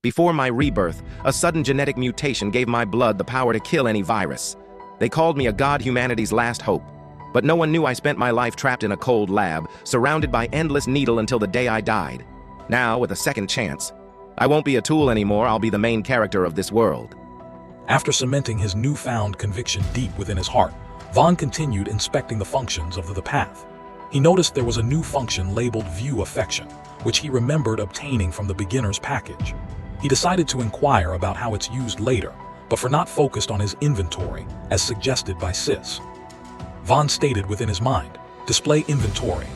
Before my rebirth, a sudden genetic mutation gave my blood the power to kill any virus. They called me a god, humanity's last hope. But no one knew I spent my life trapped in a cold lab, surrounded by endless needle until the day I died. Now, with a second chance, I won't be a tool anymore, I'll be the main character of this world. After cementing his newfound conviction deep within his heart, Vaughn continued inspecting the functions of the path. He noticed there was a new function labeled View Affection, which he remembered obtaining from the beginner's package. He decided to inquire about how it's used later, but for not focused on his inventory, as suggested by Sis. Vaughn stated within his mind, display inventory.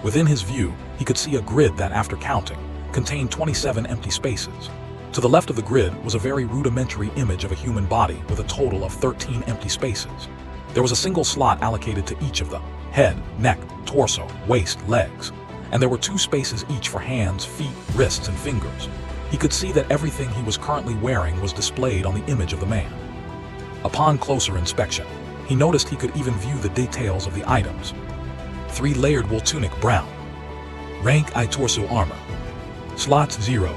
Within his view, he could see a grid that, after counting, contained 27 empty spaces. To the left of the grid was a very rudimentary image of a human body with a total of 13 empty spaces. There was a single slot allocated to each of them: head, neck, torso, waist, legs. And there were 2 spaces each for hands, feet, wrists, and fingers. He could see that everything he was currently wearing was displayed on the image of the man. Upon closer inspection, he noticed he could even view the details of the items. 3-layered wool tunic, brown. Rank I, torso armor. Slots 0.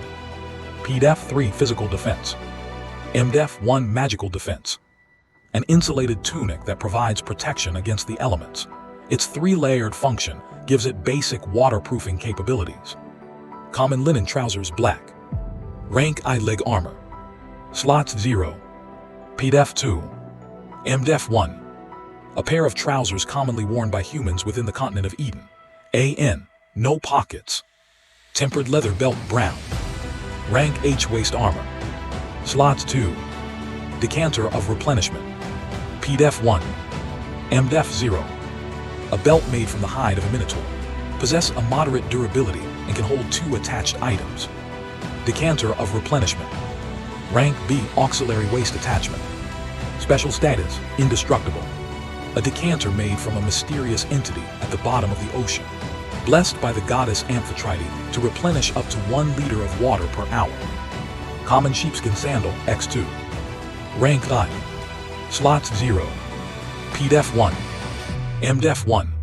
PDEF 3, physical defense. MDEF 1, magical defense. An insulated tunic that provides protection against the elements. Its 3-layered function gives it basic waterproofing capabilities. Common linen trousers, black. Rank I, leg armor. Slots 0. PDEF 2. MDEF 1. A pair of trousers commonly worn by humans within the continent of Eden. AN. No pockets. Tempered leather belt, brown. Rank H, waist armor. Slots 2. Decanter of replenishment. PDEF 1. MDEF 0. A belt made from the hide of a minotaur. Possess a moderate durability and can hold 2 attached items. Decanter of replenishment. Rank B, auxiliary waist attachment. Special status, indestructible. A decanter made from a mysterious entity at the bottom of the ocean, blessed by the goddess Amphitrite to replenish up to 1 liter of water per hour. Common sheepskin sandal, X2. Rank I. Slots 0. PDEF 1. MDEF 1.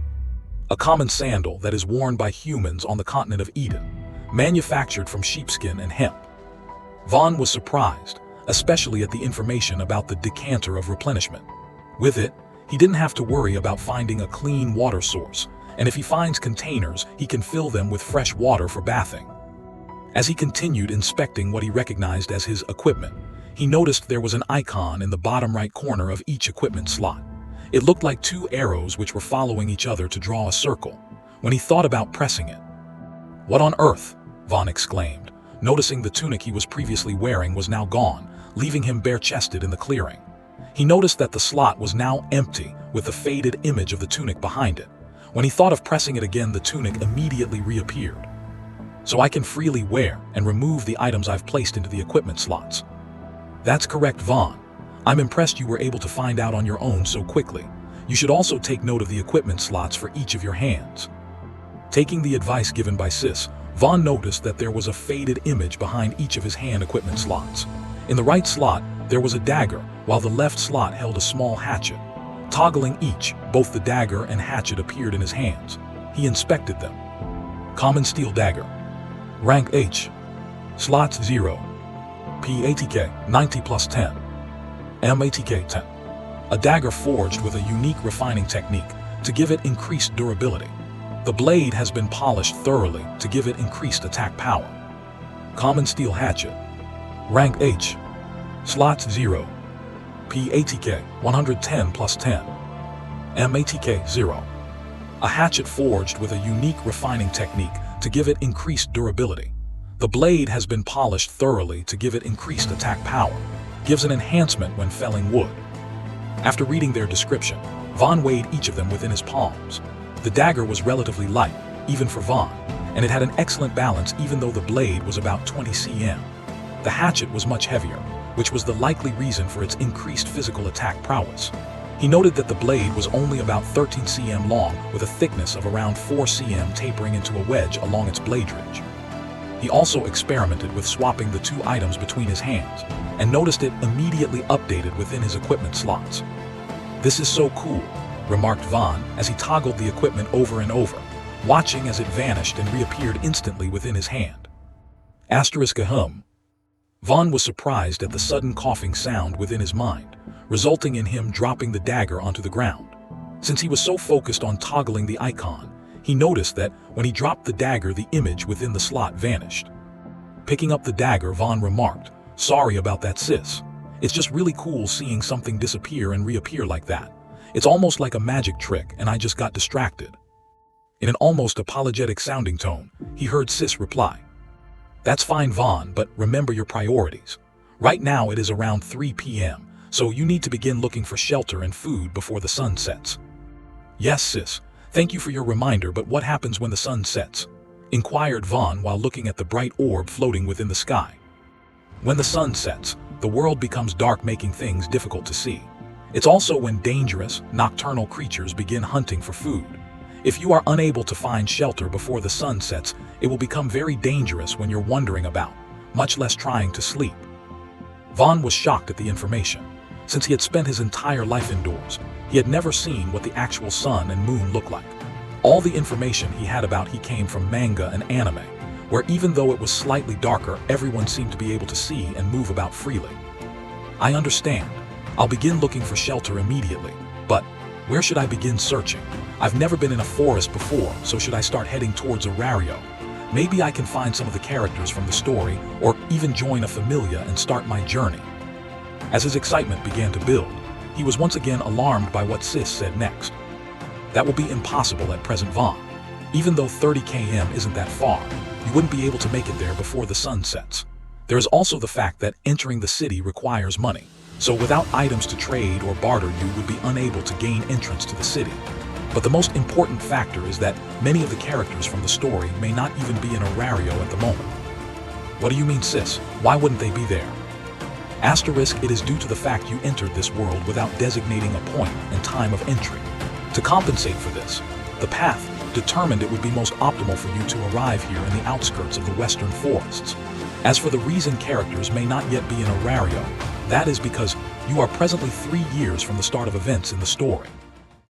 A common sandal that is worn by humans on the continent of Eden, manufactured from sheepskin and hemp. Vaughn was surprised, especially at the information about the decanter of replenishment. With it, he didn't have to worry about finding a clean water source, and if he finds containers, he can fill them with fresh water for bathing. As he continued inspecting what he recognized as his equipment, he noticed there was an icon in the bottom right corner of each equipment slot. It looked like 2 arrows which were following each other to draw a circle. When he thought about pressing it, "What on earth?" Vaughn exclaimed, noticing the tunic he was previously wearing was now gone, leaving him bare-chested in the clearing. He noticed that the slot was now empty, with the faded image of the tunic behind it. When he thought of pressing it again, the tunic immediately reappeared. "So I can freely wear and remove the items I've placed into the equipment slots." "That's correct, Vaughn. I'm impressed you were able to find out on your own so quickly. You should also take note of the equipment slots for each of your hands." Taking the advice given by Sis, Vaughn noticed that there was a faded image behind each of his hand equipment slots. In the right slot, there was a dagger, while the left slot held a small hatchet. Toggling each, both the dagger and hatchet appeared in his hands. He inspected them. Common steel dagger. Rank H. Slots 0. PATK 90 plus 10. MATK 10. A dagger forged with a unique refining technique to give it increased durability. The blade has been polished thoroughly to give it increased attack power. Common steel hatchet. Rank H. Slots 0. PATK 110 plus 10. MATK 0. A hatchet forged with a unique refining technique to give it increased durability. The blade has been polished thoroughly to give it increased attack power. Gives an enhancement when felling wood. After reading their description, Vaughn weighed each of them within his palms. The dagger was relatively light, even for Vaughn, and it had an excellent balance even though the blade was about 20 cm. The hatchet was much heavier, which was the likely reason for its increased physical attack prowess. He noted that the blade was only about 13 cm long with a thickness of around 4 cm tapering into a wedge along its blade ridge. He also experimented with swapping the 2 items between his hands and noticed it immediately updated within his equipment slots. "This is so cool," remarked Vaughn as he toggled the equipment over and over, watching as it vanished and reappeared instantly within his hand. *Hum. Vaughn was surprised at the sudden coughing sound within his mind, resulting in him dropping the dagger onto the ground. Since he was so focused on toggling the icon, he noticed that when he dropped the dagger, the image within the slot vanished. Picking up the dagger, Vaughn remarked, "Sorry about that, sis. It's just really cool seeing something disappear and reappear like that. It's almost like a magic trick, and I just got distracted." In an almost apologetic sounding tone, he heard Sis reply, "That's fine, Vaughn, but remember your priorities. Right now it is around 3 p.m., so you need to begin looking for shelter and food before the sun sets." "Yes, sis. Thank you for your reminder, but what happens when the sun sets?" inquired Vaughn while looking at the bright orb floating within the sky. "When the sun sets, the world becomes dark, making things difficult to see. It's also when dangerous, nocturnal creatures begin hunting for food. If you are unable to find shelter before the sun sets, it will become very dangerous when you're wandering about, much less trying to sleep." Vaughn was shocked at the information. Since he had spent his entire life indoors, he had never seen what the actual sun and moon looked like. All the information he had about he came from manga and anime, where even though it was slightly darker, everyone seemed to be able to see and move about freely. "I understand. I'll begin looking for shelter immediately, but where should I begin searching? I've never been in a forest before, so should I start heading towards Arario? Maybe I can find some of the characters from the story, or even join a familia and start my journey." As his excitement began to build, he was once again alarmed by what Sis said next. "That will be impossible at present, Vaughn. Even though 30 km isn't that far, you wouldn't be able to make it there before the sun sets. There is also the fact that entering the city requires money, so without items to trade or barter you would be unable to gain entrance to the city. But the most important factor is that many of the characters from the story may not even be in Arario at the moment." "What do you mean, sis? Why wouldn't they be there?" Asterisk, it is due to the fact you entered this world without designating a point and time of entry. To compensate for this, the path determined it would be most optimal for you to arrive here in the outskirts of the western forests. As for the reason characters may not yet be in Arario, that is because you are presently 3 years from the start of events in the story.